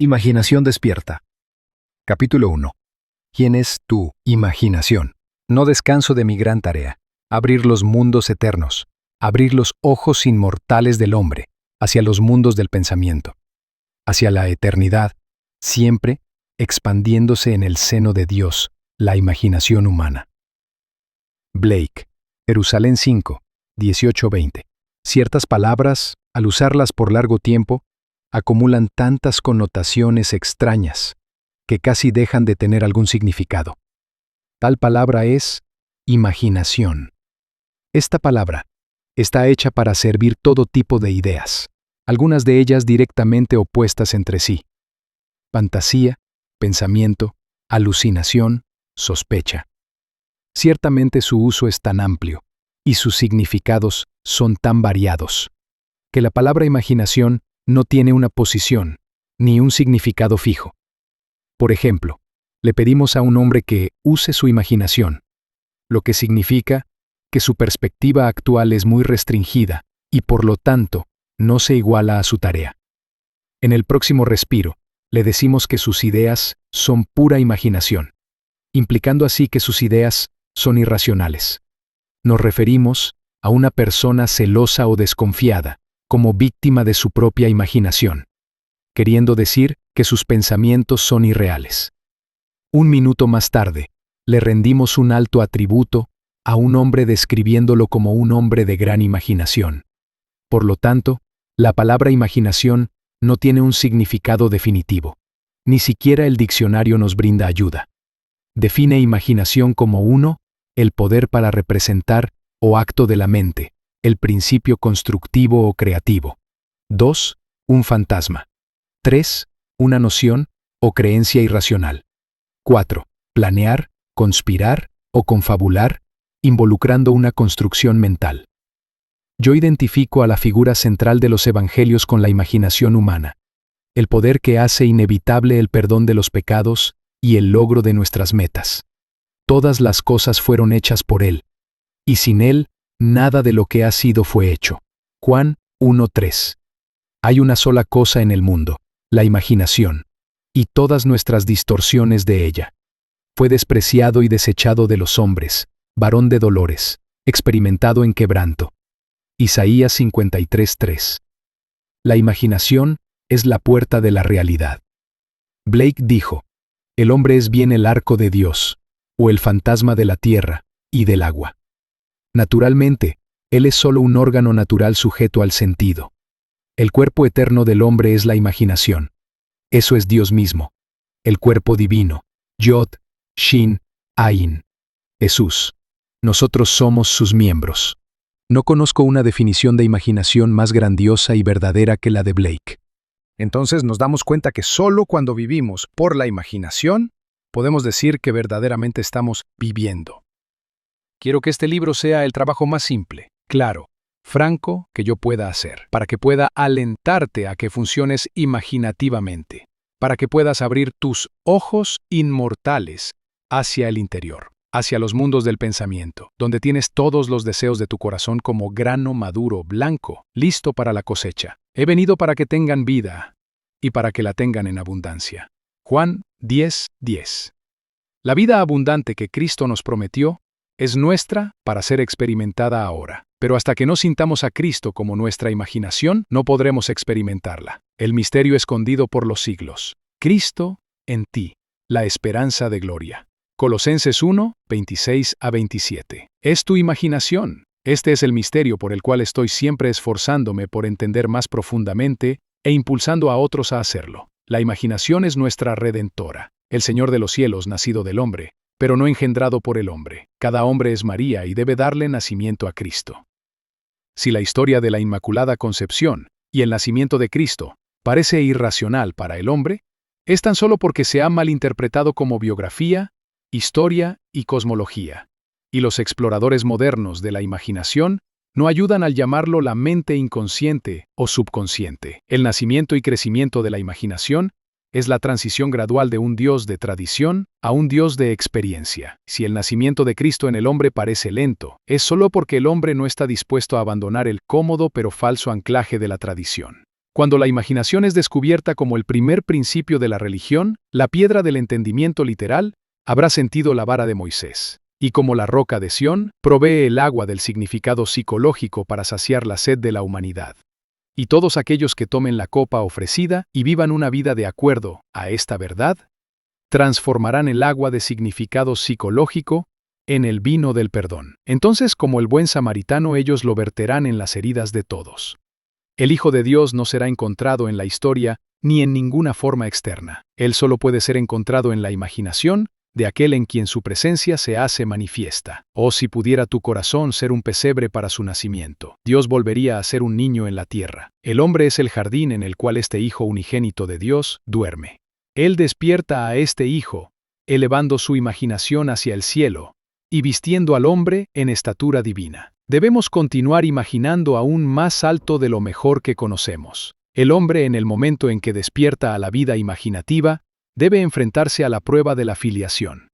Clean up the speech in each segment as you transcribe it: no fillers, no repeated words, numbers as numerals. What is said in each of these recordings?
Imaginación despierta. Capítulo 1. ¿Quién es tu imaginación? No descanso de mi gran tarea, abrir los mundos eternos, abrir los ojos inmortales del hombre hacia los mundos del pensamiento, hacia la eternidad, siempre expandiéndose en el seno de Dios, la imaginación humana. Blake, Jerusalén 5, 18-20. Ciertas palabras, al usarlas por largo tiempo, acumulan tantas connotaciones extrañas que casi dejan de tener algún significado. Tal palabra es imaginación. Esta palabra está hecha para servir todo tipo de ideas, algunas de ellas directamente opuestas entre sí. Fantasía, pensamiento, alucinación, sospecha. Ciertamente su uso es tan amplio y sus significados son tan variados, que la palabra imaginación no tiene una posición ni un significado fijo. Por ejemplo, le pedimos a un hombre que use su imaginación, lo que significa que su perspectiva actual es muy restringida y por lo tanto no se iguala a su tarea. En el próximo respiro, le decimos que sus ideas son pura imaginación, implicando así que sus ideas son irracionales. Nos referimos a una persona celosa o desconfiada como víctima de su propia imaginación, queriendo decir que sus pensamientos son irreales. Un minuto más tarde, le rendimos un alto atributo a un hombre describiéndolo como un hombre de gran imaginación. Por lo tanto, la palabra imaginación no tiene un significado definitivo. Ni siquiera el diccionario nos brinda ayuda. Define imaginación como 1, el poder para representar o acto de la mente, el principio constructivo o creativo. 2, un fantasma. 3, una noción o creencia irracional. 4, planear, conspirar o confabular, involucrando una construcción mental. Yo identifico a la figura central de los evangelios con la imaginación humana, el poder que hace inevitable el perdón de los pecados y el logro de nuestras metas. Todas las cosas fueron hechas por Él, y sin Él, nada de lo que ha sido fue hecho. Juan 1:3. Hay una sola cosa en el mundo, la imaginación, y todas nuestras distorsiones de ella. Fue despreciado y desechado de los hombres, varón de dolores, experimentado en quebranto. Isaías 53:3. La imaginación es la puerta de la realidad. Blake dijo, el hombre es bien el arco de Dios, o el fantasma de la tierra y del agua. Naturalmente, él es solo un órgano natural sujeto al sentido. El cuerpo eterno del hombre es la imaginación. Eso es Dios mismo. El cuerpo divino. Yod, Shin, Ain. Jesús. Nosotros somos sus miembros. No conozco una definición de imaginación más grandiosa y verdadera que la de Blake. Entonces nos damos cuenta que solo cuando vivimos por la imaginación, podemos decir que verdaderamente estamos viviendo. Quiero que este libro sea el trabajo más simple, claro, franco que yo pueda hacer, para que pueda alentarte a que funciones imaginativamente, para que puedas abrir tus ojos inmortales hacia el interior, hacia los mundos del pensamiento, donde tienes todos los deseos de tu corazón como grano maduro, blanco, listo para la cosecha. He venido para que tengan vida y para que la tengan en abundancia. Juan 10:10. La vida abundante que Cristo nos prometió es nuestra para ser experimentada ahora. Pero hasta que no sintamos a Cristo como nuestra imaginación, no podremos experimentarla. El misterio escondido por los siglos. Cristo en ti, la esperanza de gloria. Colosenses 1, 26-27. Es tu imaginación. Este es el misterio por el cual estoy siempre esforzándome por entender más profundamente e impulsando a otros a hacerlo. La imaginación es nuestra redentora. El Señor de los cielos nacido del hombre, pero no engendrado por el hombre. Cada hombre es María y debe darle nacimiento a Cristo. Si la historia de la Inmaculada Concepción y el nacimiento de Cristo parece irracional para el hombre, es tan solo porque se ha malinterpretado como biografía, historia y cosmología. Y los exploradores modernos de la imaginación no ayudan al llamarlo la mente inconsciente o subconsciente. El nacimiento y crecimiento de la imaginación es la transición gradual de un Dios de tradición a un Dios de experiencia. Si el nacimiento de Cristo en el hombre parece lento, es solo porque el hombre no está dispuesto a abandonar el cómodo pero falso anclaje de la tradición. Cuando la imaginación es descubierta como el primer principio de la religión, la piedra del entendimiento literal habrá sentido la vara de Moisés. Y como la roca de Sión, provee el agua del significado psicológico para saciar la sed de la humanidad. Y todos aquellos que tomen la copa ofrecida y vivan una vida de acuerdo a esta verdad, transformarán el agua de significado psicológico en el vino del perdón. Entonces, como el buen samaritano, ellos lo verterán en las heridas de todos. El Hijo de Dios no será encontrado en la historia ni en ninguna forma externa. Él solo puede ser encontrado en la imaginación de aquel en quien su presencia se hace manifiesta. Oh, si pudiera tu corazón ser un pesebre para su nacimiento. Dios volvería a ser un niño en la tierra. El hombre es el jardín en el cual este Hijo unigénito de Dios duerme. Él despierta a este Hijo, elevando su imaginación hacia el cielo y vistiendo al hombre en estatura divina. Debemos continuar imaginando aún más alto de lo mejor que conocemos. El hombre, en el momento en que despierta a la vida imaginativa, debe enfrentarse a la prueba de la filiación.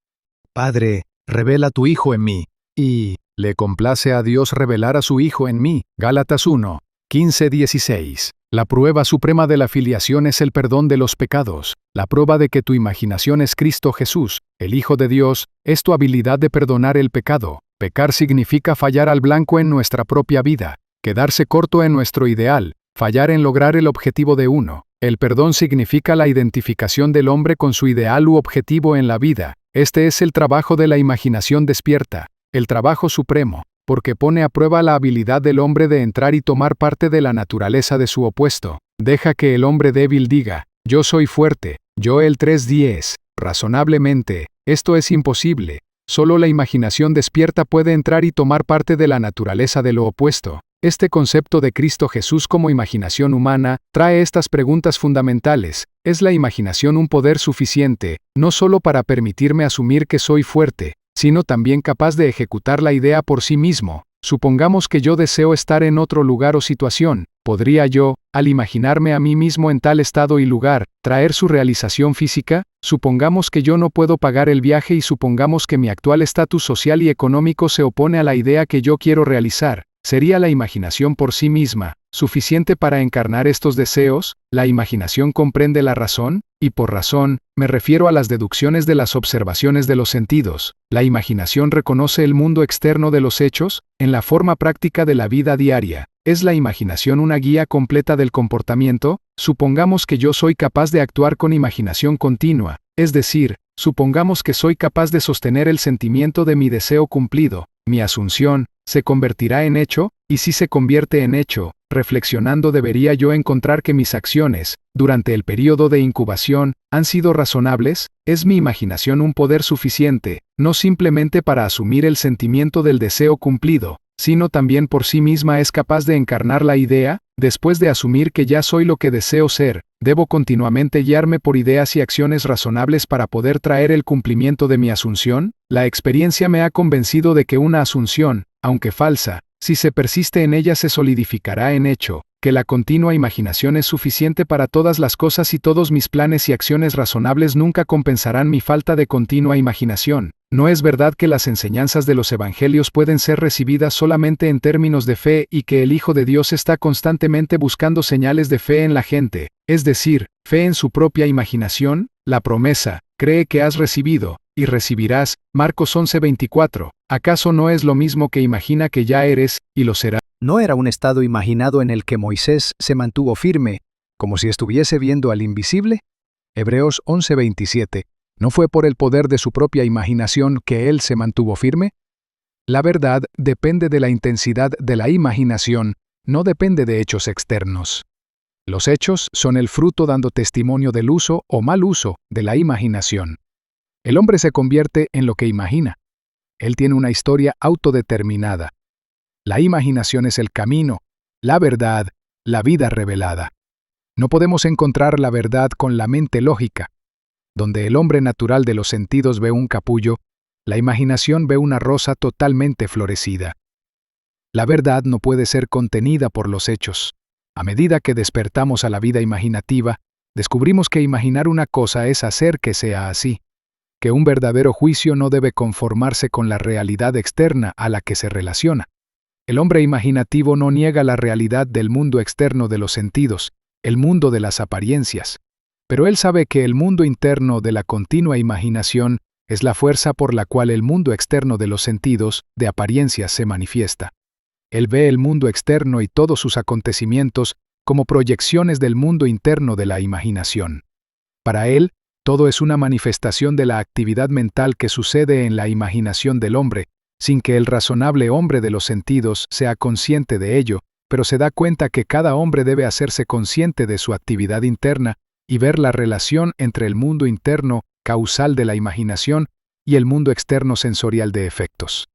Padre, revela tu Hijo en mí. Y le complace a Dios revelar a su Hijo en mí. Gálatas 1, 15-16. La prueba suprema de la filiación es el perdón de los pecados. La prueba de que tu imaginación es Cristo Jesús, el Hijo de Dios, es tu habilidad de perdonar el pecado. Pecar significa fallar al blanco en nuestra propia vida, quedarse corto en nuestro ideal, fallar en lograr el objetivo de uno. El perdón significa la identificación del hombre con su ideal u objetivo en la vida. Este es el trabajo de la imaginación despierta, el trabajo supremo, porque pone a prueba la habilidad del hombre de entrar y tomar parte de la naturaleza de su opuesto. Deja que el hombre débil diga, yo soy fuerte. Joel 3:10. Razonablemente, esto es imposible. Solo la imaginación despierta puede entrar y tomar parte de la naturaleza de lo opuesto. Este concepto de Cristo Jesús como imaginación humana trae estas preguntas fundamentales. ¿Es la imaginación un poder suficiente, no solo para permitirme asumir que soy fuerte, sino también capaz de ejecutar la idea por sí mismo? Supongamos que yo deseo estar en otro lugar o situación. ¿Podría yo, al imaginarme a mí mismo en tal estado y lugar, traer su realización física? Supongamos que yo no puedo pagar el viaje y supongamos que mi actual estatus social y económico se opone a la idea que yo quiero realizar. ¿Sería la imaginación por sí misma suficiente para encarnar estos deseos? ¿La imaginación comprende la razón? Y por razón, me refiero a las deducciones de las observaciones de los sentidos. ¿La imaginación reconoce el mundo externo de los hechos, en la forma práctica de la vida diaria? ¿Es la imaginación una guía completa del comportamiento? Supongamos que yo soy capaz de actuar con imaginación continua, es decir, supongamos que soy capaz de sostener el sentimiento de mi deseo cumplido. Mi asunción se convertirá en hecho, y si se convierte en hecho, reflexionando debería yo encontrar que mis acciones, durante el período de incubación, han sido razonables. ¿Es mi imaginación un poder suficiente, no simplemente para asumir el sentimiento del deseo cumplido, sino también por sí misma es capaz de encarnar la idea? Después de asumir que ya soy lo que deseo ser, debo continuamente guiarme por ideas y acciones razonables para poder traer el cumplimiento de mi asunción. La experiencia me ha convencido de que una asunción, aunque falsa, si se persiste en ella se solidificará en hecho, que la continua imaginación es suficiente para todas las cosas y todos mis planes y acciones razonables nunca compensarán mi falta de continua imaginación. ¿No es verdad que las enseñanzas de los evangelios pueden ser recibidas solamente en términos de fe y que el Hijo de Dios está constantemente buscando señales de fe en la gente, es decir, fe en su propia imaginación? La promesa, cree que has recibido, y recibirás, Marcos 11:24, ¿acaso no es lo mismo que imagina que ya eres, y lo serás? No era un estado imaginado en el que Moisés se mantuvo firme, como si estuviese viendo al invisible. Hebreos 11:27. ¿No fue por el poder de su propia imaginación que él se mantuvo firme? La verdad depende de la intensidad de la imaginación, no depende de hechos externos. Los hechos son el fruto dando testimonio del uso o mal uso de la imaginación. El hombre se convierte en lo que imagina. Él tiene una historia autodeterminada. La imaginación es el camino, la verdad, la vida revelada. No podemos encontrar la verdad con la mente lógica. Donde el hombre natural de los sentidos ve un capullo, la imaginación ve una rosa totalmente florecida. La verdad no puede ser contenida por los hechos. A medida que despertamos a la vida imaginativa, descubrimos que imaginar una cosa es hacer que sea así, que un verdadero juicio no debe conformarse con la realidad externa a la que se relaciona. El hombre imaginativo no niega la realidad del mundo externo de los sentidos, el mundo de las apariencias. Pero él sabe que el mundo interno de la continua imaginación es la fuerza por la cual el mundo externo de los sentidos, de apariencias, se manifiesta. Él ve el mundo externo y todos sus acontecimientos como proyecciones del mundo interno de la imaginación. Para él, todo es una manifestación de la actividad mental que sucede en la imaginación del hombre, sin que el razonable hombre de los sentidos sea consciente de ello, pero se da cuenta que cada hombre debe hacerse consciente de su actividad interna y ver la relación entre el mundo interno causal de la imaginación y el mundo externo sensorial de efectos.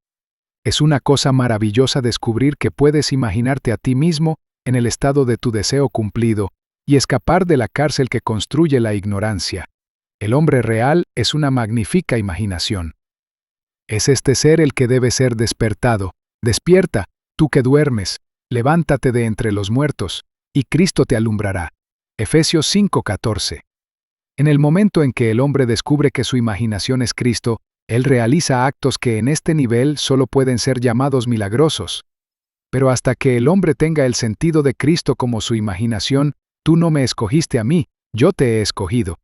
Es una cosa maravillosa descubrir que puedes imaginarte a ti mismo en el estado de tu deseo cumplido y escapar de la cárcel que construye la ignorancia. El hombre real es una magnífica imaginación. Es este ser el que debe ser despertado. Despierta, tú que duermes, levántate de entre los muertos, y Cristo te alumbrará. Efesios 5:14. En el momento en que el hombre descubre que su imaginación es Cristo, él realiza actos que en este nivel solo pueden ser llamados milagrosos. Pero hasta que el hombre tenga el sentido de Cristo como su imaginación, tú no me escogiste a mí, yo te he escogido.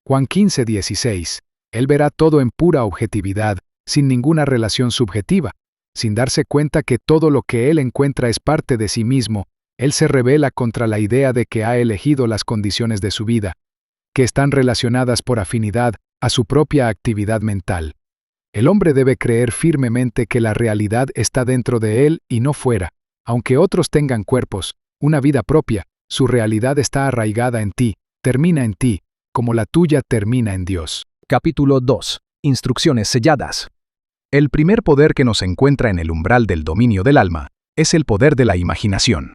Juan 15:16. Él verá todo en pura objetividad, sin ninguna relación subjetiva. Sin darse cuenta que todo lo que él encuentra es parte de sí mismo, él se rebela contra la idea de que ha elegido las condiciones de su vida, que están relacionadas por afinidad a su propia actividad mental. El hombre debe creer firmemente que la realidad está dentro de él y no fuera. Aunque otros tengan cuerpos, una vida propia, su realidad está arraigada en ti, termina en ti, como la tuya termina en Dios. Capítulo 2. Instrucciones selladas. El primer poder que nos encuentra en el umbral del dominio del alma es el poder de la imaginación.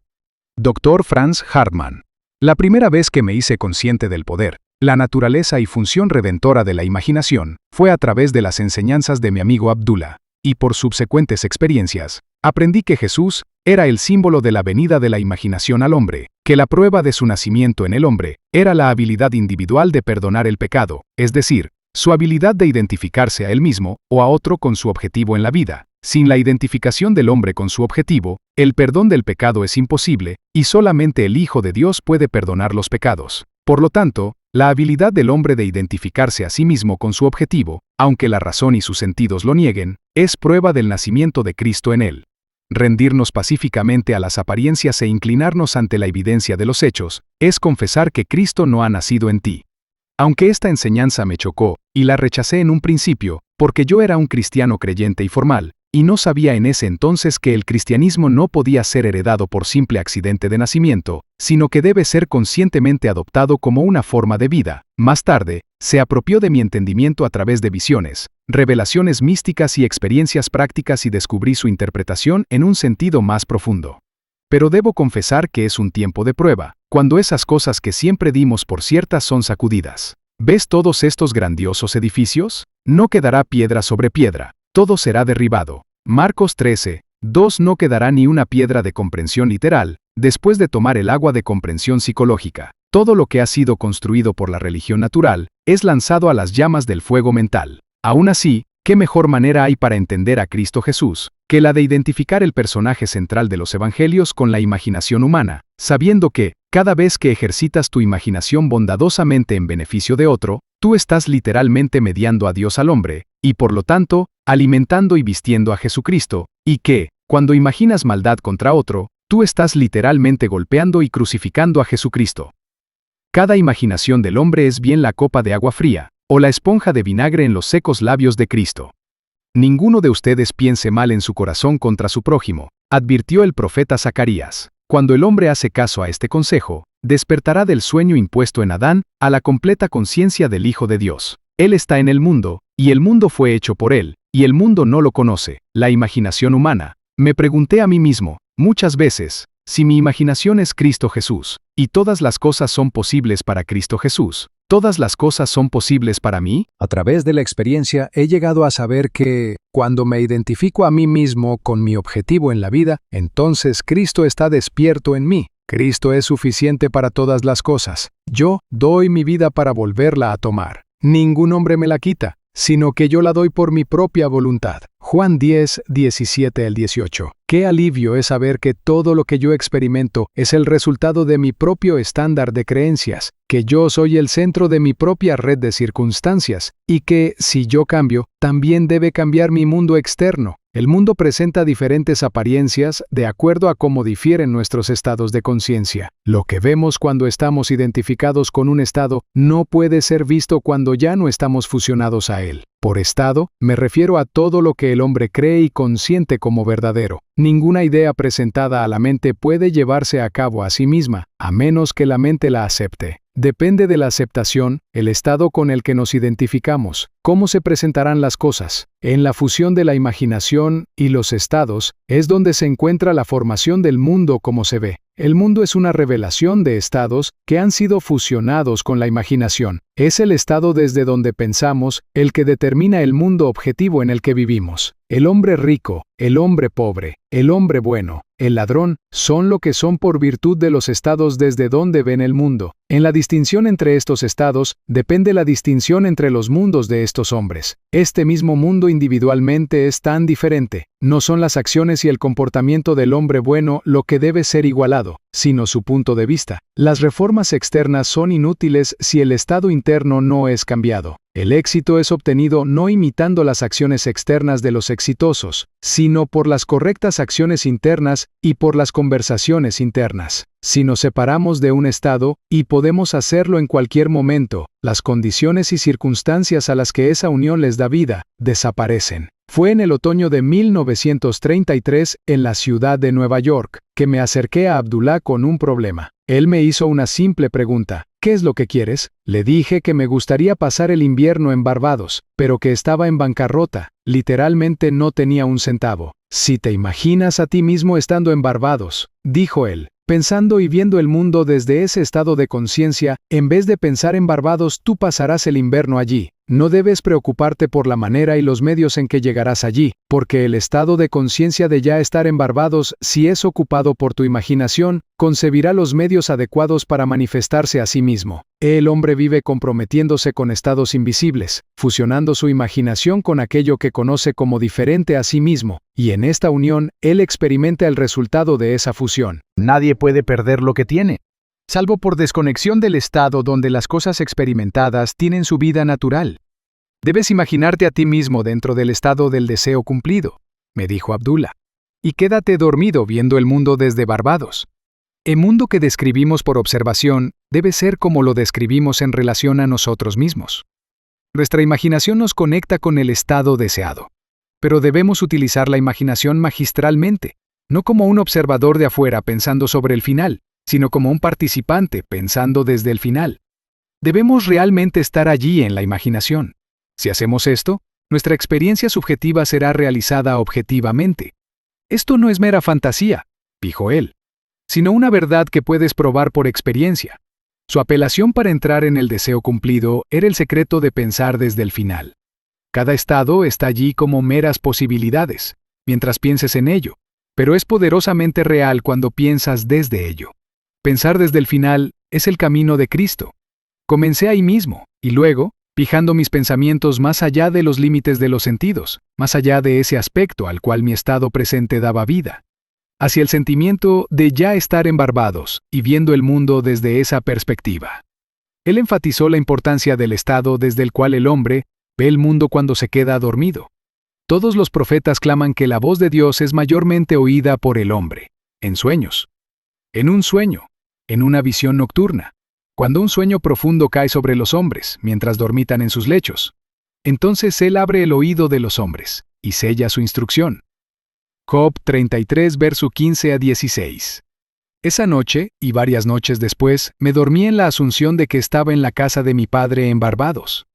Dr. Franz Hartmann. La primera vez que me hice consciente del poder, la naturaleza y función redentora de la imaginación fue a través de las enseñanzas de mi amigo Abdullah, y por subsecuentes experiencias, aprendí que Jesús era el símbolo de la venida de la imaginación al hombre, que la prueba de su nacimiento en el hombre era la habilidad individual de perdonar el pecado, es decir, su habilidad de identificarse a él mismo o a otro con su objetivo en la vida. Sin la identificación del hombre con su objetivo, el perdón del pecado es imposible, y solamente el Hijo de Dios puede perdonar los pecados. Por lo tanto, la habilidad del hombre de identificarse a sí mismo con su objetivo, aunque la razón y sus sentidos lo nieguen, es prueba del nacimiento de Cristo en él. Rendirnos pacíficamente a las apariencias e inclinarnos ante la evidencia de los hechos, es confesar que Cristo no ha nacido en ti. Aunque esta enseñanza me chocó, y la rechacé en un principio, porque yo era un cristiano creyente y formal, y no sabía en ese entonces que el cristianismo no podía ser heredado por simple accidente de nacimiento, sino que debe ser conscientemente adoptado como una forma de vida. Más tarde, se apropió de mi entendimiento a través de visiones, revelaciones místicas y experiencias prácticas y descubrí su interpretación en un sentido más profundo. Pero debo confesar que es un tiempo de prueba, cuando esas cosas que siempre dimos por ciertas son sacudidas. ¿Ves todos estos grandiosos edificios? No quedará piedra sobre piedra. Todo será derribado. Marcos 13:2. No quedará ni una piedra de comprensión literal, después de tomar el agua de comprensión psicológica. Todo lo que ha sido construido por la religión natural es lanzado a las llamas del fuego mental. Aún así, ¿qué mejor manera hay para entender a Cristo Jesús que la de identificar el personaje central de los evangelios con la imaginación humana, sabiendo que, cada vez que ejercitas tu imaginación bondadosamente en beneficio de otro, tú estás literalmente mediando a Dios al hombre, y por lo tanto, alimentando y vistiendo a Jesucristo, y que, cuando imaginas maldad contra otro, tú estás literalmente golpeando y crucificando a Jesucristo. Cada imaginación del hombre es bien la copa de agua fría, o la esponja de vinagre en los secos labios de Cristo. Ninguno de ustedes piense mal en su corazón contra su prójimo, advirtió el profeta Zacarías. Cuando el hombre hace caso a este consejo, despertará del sueño impuesto en Adán a la completa conciencia del Hijo de Dios. Él está en el mundo, y el mundo fue hecho por él, y el mundo no lo conoce. La imaginación humana. Me pregunté a mí mismo, muchas veces, si mi imaginación es Cristo Jesús, y todas las cosas son posibles para Cristo Jesús, ¿todas las cosas son posibles para mí? A través de la experiencia he llegado a saber que, cuando me identifico a mí mismo con mi objetivo en la vida, entonces Cristo está despierto en mí. Cristo es suficiente para todas las cosas. Yo doy mi vida para volverla a tomar. Ningún hombre me la quita. sino que yo la doy por mi propia voluntad. Juan 10, 17 al 18. Qué alivio es saber que todo lo que yo experimento es el resultado de mi propio estándar de creencias, que yo soy el centro de mi propia red de circunstancias, y que, si yo cambio, también debe cambiar mi mundo externo. El mundo presenta diferentes apariencias de acuerdo a cómo difieren nuestros estados de conciencia. Lo que vemos cuando estamos identificados con un estado no puede ser visto cuando ya no estamos fusionados a él. Por estado, me refiero a todo lo que el hombre cree y consiente como verdadero. Ninguna idea presentada a la mente puede llevarse a cabo a sí misma, a menos que la mente la acepte. Depende de la aceptación, el estado con el que nos identificamos, cómo se presentarán las cosas. En la fusión de la imaginación y los estados es donde se encuentra la formación del mundo como se ve. El mundo es una revelación de estados que han sido fusionados con la imaginación. Es el estado desde donde pensamos el que determina el mundo objetivo en el que vivimos. El hombre rico, el hombre pobre, el hombre bueno, el ladrón, son lo que son por virtud de los estados desde donde ven el mundo. En la distinción entre estos estados, depende la distinción entre los mundos de estos hombres. Este mismo mundo individualmente es tan diferente. No son las acciones y el comportamiento del hombre bueno lo que debe ser igualado, sino su punto de vista. Las reformas externas son inútiles si el estado interno no es cambiado. El éxito es obtenido no imitando las acciones externas de los exitosos, sino por las correctas acciones internas y por las conversaciones internas. Si nos separamos de un estado, y podemos hacerlo en cualquier momento, las condiciones y circunstancias a las que esa unión les da vida, desaparecen. Fue en el otoño de 1933, en la ciudad de Nueva York, que me acerqué a Abdullah con un problema. Él me hizo una simple pregunta. ¿Qué es lo que quieres? Le dije que me gustaría pasar el invierno en Barbados, pero que estaba en bancarrota, literalmente no tenía un centavo. Si te imaginas a ti mismo estando en Barbados, dijo él, pensando y viendo el mundo desde ese estado de conciencia, en vez de pensar en Barbados tú pasarás el invierno allí. No debes preocuparte por la manera y los medios en que llegarás allí, porque el estado de conciencia de ya estar en Barbados, si es ocupado por tu imaginación, concebirá los medios adecuados para manifestarse a sí mismo. El hombre vive comprometiéndose con estados invisibles, fusionando su imaginación con aquello que conoce como diferente a sí mismo, y en esta unión, él experimenta el resultado de esa fusión. Nadie puede perder lo que tiene, salvo por desconexión del estado donde las cosas experimentadas tienen su vida natural. Debes imaginarte a ti mismo dentro del estado del deseo cumplido, me dijo Abdullah, y quédate dormido viendo el mundo desde Barbados. El mundo que describimos por observación debe ser como lo describimos en relación a nosotros mismos. Nuestra imaginación nos conecta con el estado deseado, pero debemos utilizar la imaginación magistralmente, no como un observador de afuera pensando sobre el final, sino como un participante pensando desde el final. Debemos realmente estar allí en la imaginación. Si hacemos esto, nuestra experiencia subjetiva será realizada objetivamente. Esto no es mera fantasía, dijo él, sino una verdad que puedes probar por experiencia. Su apelación para entrar en el deseo cumplido era el secreto de pensar desde el final. Cada estado está allí como meras posibilidades, mientras pienses en ello, pero es poderosamente real cuando piensas desde ello. Pensar desde el final es el camino de Cristo. Comencé ahí mismo, y luego, fijando mis pensamientos más allá de los límites de los sentidos, más allá de ese aspecto al cual mi estado presente daba vida, hacia el sentimiento de ya estar en Barbados y viendo el mundo desde esa perspectiva. Él enfatizó la importancia del estado desde el cual el hombre ve el mundo cuando se queda dormido. Todos los profetas claman que la voz de Dios es mayormente oída por el hombre, en sueños. En un sueño, en una visión nocturna, cuando un sueño profundo cae sobre los hombres mientras dormitan en sus lechos. Entonces Él abre el oído de los hombres y sella su instrucción. Job 33, verso 15 a 16. Esa noche, y varias noches después, me dormí en la asunción de que estaba en la casa de mi padre en Barbados.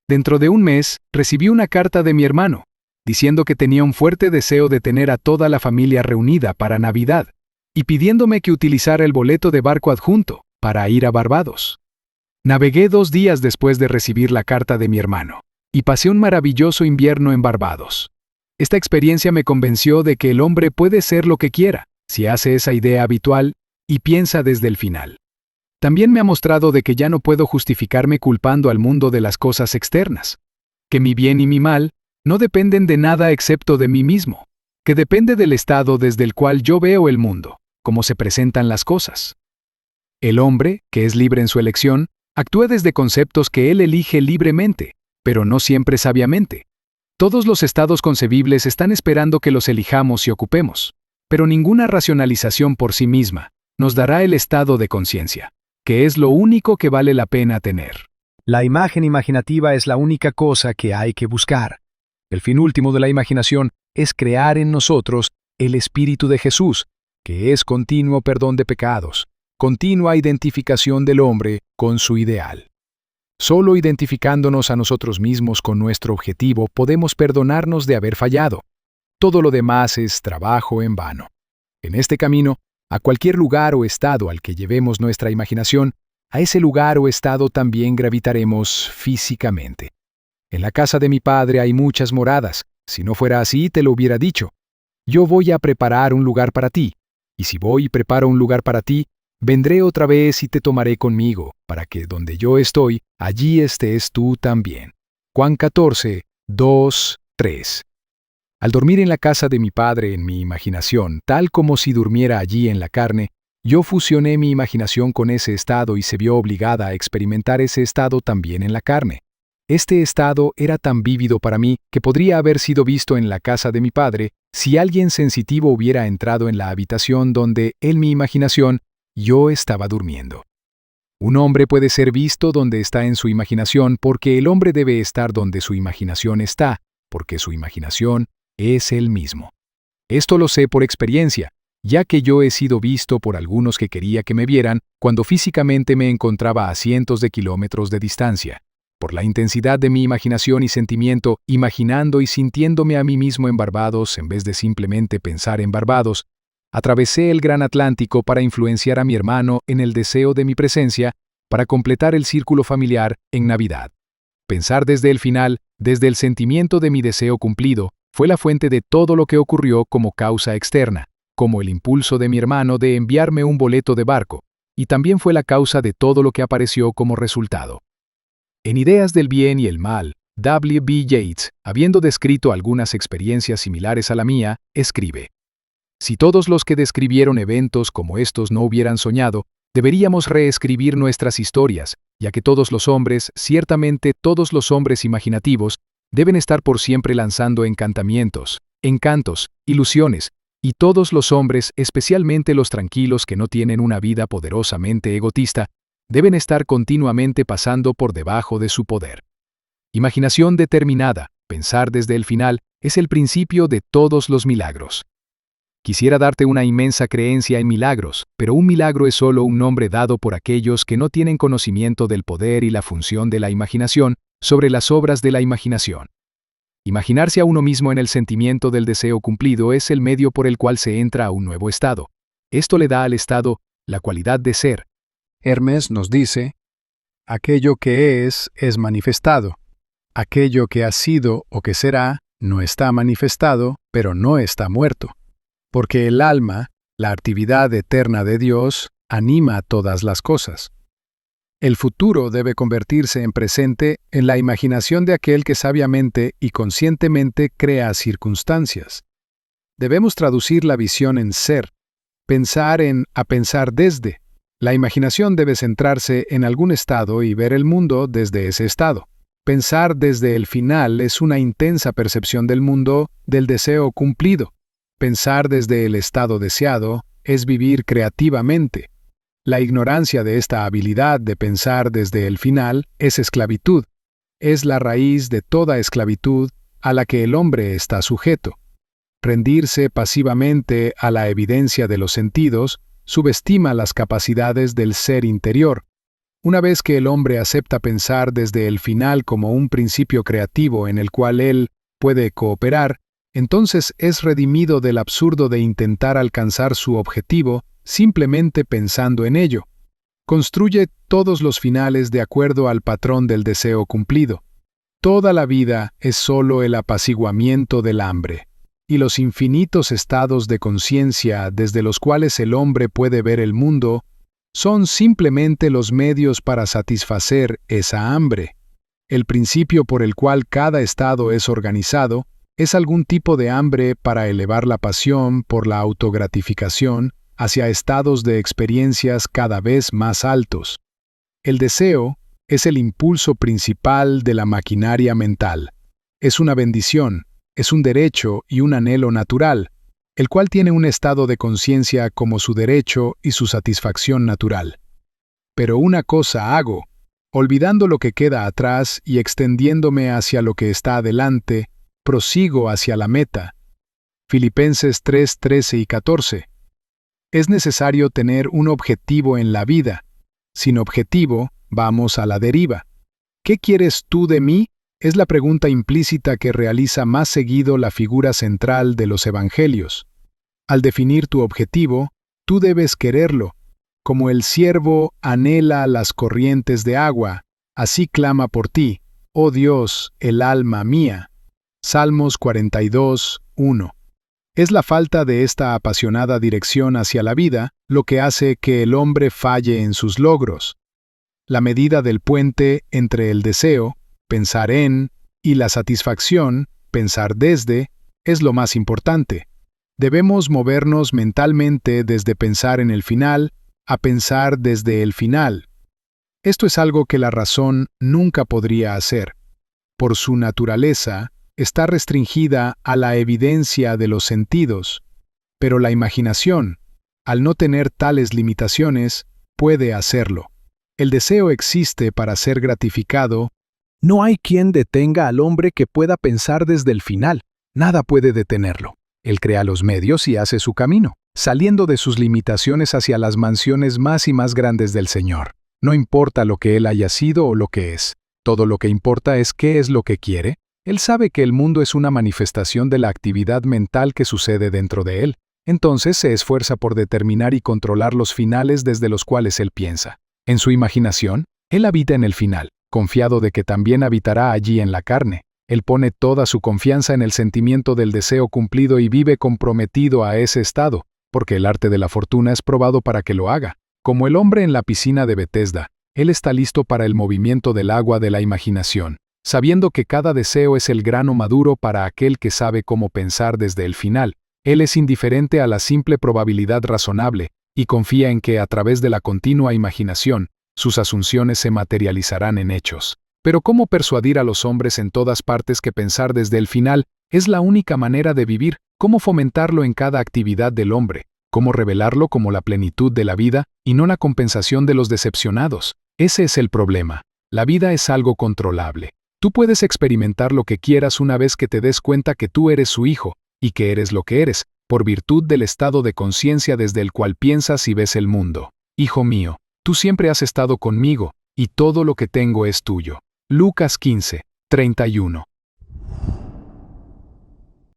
Dentro de un mes, recibí una carta de mi hermano, diciendo que tenía un fuerte deseo de tener a toda la familia reunida para Navidad, y pidiéndome que utilizara el boleto de barco adjunto para ir a Barbados. Navegué 2 días después de recibir la carta de mi hermano, y pasé un maravilloso invierno en Barbados. Esta experiencia me convenció de que el hombre puede ser lo que quiera, si hace esa idea habitual y piensa desde el final. También me ha mostrado de que ya no puedo justificarme culpando al mundo de las cosas externas. que mi bien y mi mal no dependen de nada excepto de mí mismo, que depende del estado desde el cual yo veo el mundo, cómo se presentan las cosas. El hombre, que es libre en su elección, actúa desde conceptos que él elige libremente, pero no siempre sabiamente. Todos los estados concebibles están esperando que los elijamos y ocupemos, pero ninguna racionalización por sí misma nos dará el estado de conciencia, que es lo único que vale la pena tener. La imagen imaginativa es la única cosa que hay que buscar. El fin último de la imaginación es crear en nosotros el Espíritu de Jesús, que es continuo perdón de pecados, continua identificación del hombre con su ideal. Solo identificándonos a nosotros mismos con nuestro objetivo podemos perdonarnos de haber fallado. Todo lo demás es trabajo en vano. En este camino, a cualquier lugar o estado al que llevemos nuestra imaginación, a ese lugar o estado también gravitaremos físicamente. En la casa de mi padre hay muchas moradas. Si no fuera así, te lo hubiera dicho. Yo voy a preparar un lugar para ti, y si voy y preparo un lugar para ti, vendré otra vez y te tomaré conmigo, para que donde yo estoy, allí estés tú también. Juan 14, 2, 3. Al dormir en la casa de mi padre en mi imaginación, tal como si durmiera allí en la carne, yo fusioné mi imaginación con ese estado y se vio obligada a experimentar ese estado también en la carne. Este estado era tan vívido para mí que podría haber sido visto en la casa de mi padre si alguien sensitivo hubiera entrado en la habitación donde, en mi imaginación, yo estaba durmiendo. Un hombre puede ser visto donde está en su imaginación porque el hombre debe estar donde su imaginación está, porque su imaginación es él mismo. Esto lo sé por experiencia, ya que yo he sido visto por algunos que quería que me vieran cuando físicamente me encontraba a cientos de kilómetros de distancia. Por la intensidad de mi imaginación y sentimiento, imaginando y sintiéndome a mí mismo en Barbados en vez de simplemente pensar en Barbados, atravesé el gran Atlántico para influenciar a mi hermano en el deseo de mi presencia para completar el círculo familiar en Navidad. Pensar desde el final, desde el sentimiento de mi deseo cumplido, fue la fuente de todo lo que ocurrió como causa externa, como el impulso de mi hermano de enviarme un boleto de barco, y también fue la causa de todo lo que apareció como resultado. En Ideas del Bien y el Mal, W. B. Yeats, habiendo descrito algunas experiencias similares a la mía, escribe: si todos los que describieron eventos como estos no hubieran soñado, deberíamos reescribir nuestras historias, ya que todos los hombres, ciertamente todos los hombres imaginativos, deben estar por siempre lanzando encantamientos, encantos, ilusiones, y todos los hombres, especialmente los tranquilos que no tienen una vida poderosamente egotista, deben estar continuamente pasando por debajo de su poder. Imaginación determinada, pensar desde el final, es el principio de todos los milagros. Quisiera darte una inmensa creencia en milagros, pero un milagro es solo un nombre dado por aquellos que no tienen conocimiento del poder y la función de la imaginación sobre las obras de la imaginación. Imaginarse a uno mismo en el sentimiento del deseo cumplido es el medio por el cual se entra a un nuevo estado. Esto le da al estado la cualidad de ser. Hermes nos dice: aquello que es manifestado. Aquello que ha sido o que será, no está manifestado, pero no está muerto. Porque el alma, la actividad eterna de Dios, anima todas las cosas. El futuro debe convertirse en presente en la imaginación de aquel que sabiamente y conscientemente crea circunstancias. Debemos traducir la visión en ser, pensar en a pensar desde. La imaginación debe centrarse en algún estado y ver el mundo desde ese estado. Pensar desde el final es una intensa percepción del mundo, del deseo cumplido. Pensar desde el estado deseado es vivir creativamente. La ignorancia de esta habilidad de pensar desde el final es esclavitud. Es la raíz de toda esclavitud a la que el hombre está sujeto. Rendirse pasivamente a la evidencia de los sentidos subestima las capacidades del ser interior. Una vez que el hombre acepta pensar desde el final como un principio creativo en el cual él puede cooperar, entonces es redimido del absurdo de intentar alcanzar su objetivo simplemente pensando en ello. Construye todos los finales de acuerdo al patrón del deseo cumplido. Toda la vida es solo el apaciguamiento del hambre, y los infinitos estados de conciencia desde los cuales el hombre puede ver el mundo son simplemente los medios para satisfacer esa hambre. El principio por el cual cada estado es organizado es algún tipo de hambre para elevar la pasión por la autogratificación hacia estados de experiencias cada vez más altos. El deseo es el impulso principal de la maquinaria mental. Es una bendición, es un derecho y un anhelo natural, el cual tiene un estado de conciencia como su derecho y su satisfacción natural. Pero una cosa hago, olvidando lo que queda atrás y extendiéndome hacia lo que está adelante, prosigo hacia la meta. Filipenses 3, 13 y 14. Es necesario tener un objetivo en la vida. Sin objetivo, vamos a la deriva. ¿Qué quieres tú de mí? Es la pregunta implícita que realiza más seguido la figura central de los evangelios. Al definir tu objetivo, tú debes quererlo. Como el ciervo anhela las corrientes de agua, así clama por ti, oh Dios, el alma mía. Salmos 42, 1. Es la falta de esta apasionada dirección hacia la vida lo que hace que el hombre falle en sus logros. La medida del puente entre el deseo, pensar en, y la satisfacción, pensar desde, es lo más importante. Debemos movernos mentalmente desde pensar en el final a pensar desde el final. Esto es algo que la razón nunca podría hacer. Por su naturaleza, está restringida a la evidencia de los sentidos, pero la imaginación, al no tener tales limitaciones, puede hacerlo. El deseo existe para ser gratificado. No hay quien detenga al hombre que pueda pensar desde el final. Nada puede detenerlo. Él crea los medios y hace su camino, saliendo de sus limitaciones hacia las mansiones más y más grandes del Señor. No importa lo que él haya sido o lo que es. Todo lo que importa es qué es lo que quiere. Él sabe que el mundo es una manifestación de la actividad mental que sucede dentro de él. Entonces se esfuerza por determinar y controlar los finales desde los cuales él piensa. En su imaginación, él habita en el final, confiado de que también habitará allí en la carne. Él pone toda su confianza en el sentimiento del deseo cumplido y vive comprometido a ese estado, porque el arte de la fortuna es probado para que lo haga. Como el hombre en la piscina de Bethesda, él está listo para el movimiento del agua de la imaginación, sabiendo que cada deseo es el grano maduro para aquel que sabe cómo pensar desde el final. Él es indiferente a la simple probabilidad razonable y confía en que a través de la continua imaginación, sus asunciones se materializarán en hechos. Pero ¿cómo persuadir a los hombres en todas partes que pensar desde el final es la única manera de vivir? ¿Cómo fomentarlo en cada actividad del hombre? ¿Cómo revelarlo como la plenitud de la vida y no la compensación de los decepcionados? Ese es el problema. La vida es algo controlable. Tú puedes experimentar lo que quieras una vez que te des cuenta que tú eres su hijo, y que eres lo que eres, por virtud del estado de conciencia desde el cual piensas y ves el mundo. Hijo mío, tú siempre has estado conmigo, y todo lo que tengo es tuyo. Lucas 15, 31.